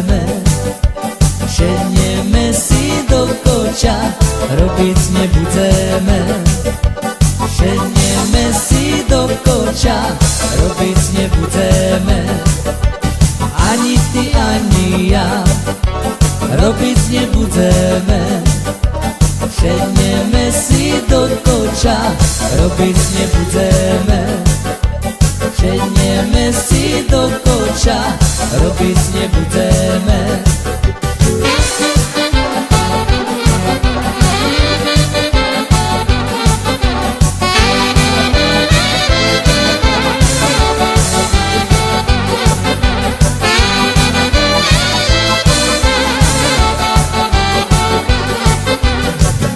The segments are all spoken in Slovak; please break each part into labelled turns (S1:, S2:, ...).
S1: budeme, šedneme si do koča, robiť nebudeme. Šedneme si do koča, robiť nebudeme. Ani ty, ani ja, robiť nebudeme. Šedneme si do koča, robiť nebudeme. Šedneme si do koča, robiť nebudeme.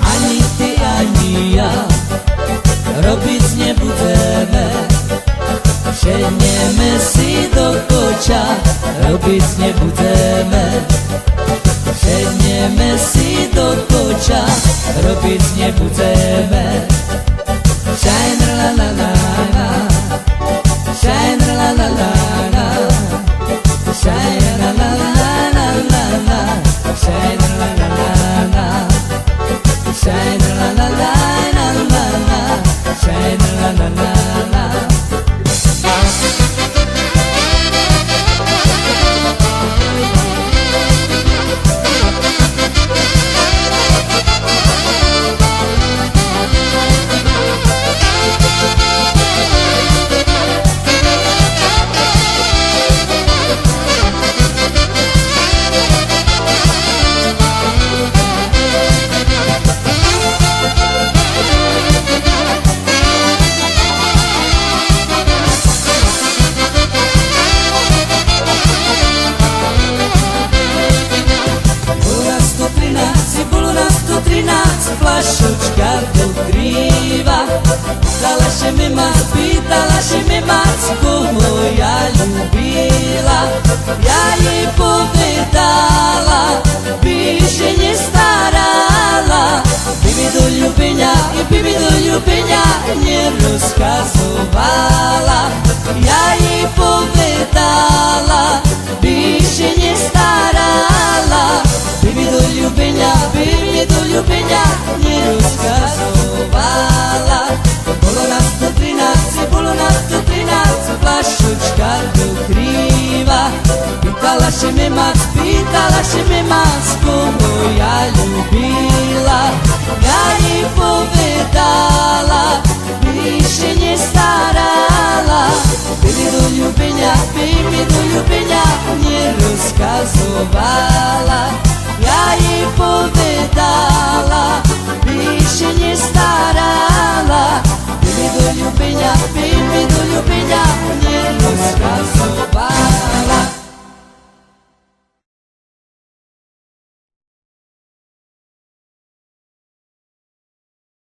S1: Ani ty, ani ja, robiť nebudeme. Šedneme si do koča, robiť nebudeme. Šedneme si do koča, robiť nebudeme. Shine la la la la, shine la la la la, shine la la la la la, shine la la la la, shine la la la la, shine la la la la. Flašočka do kriva, pýtala še mi macko moja ljubila. Ja jej povedala, bi še nje starala, bi mi do ljubenja nje rozkazovala. Ja jej povedala, bi še nje starala, bi mi do ljubenja nje rozkazovala. Bolo nas 113, flašočka do kriva, pýtala še me macko moja ljubila. Ja jej povedala, više nje starala, bi mi do ljubenja nje rozkazovala. Ja jej povedala, više nje starala, bi mi do ljubenja nje rozkazovala.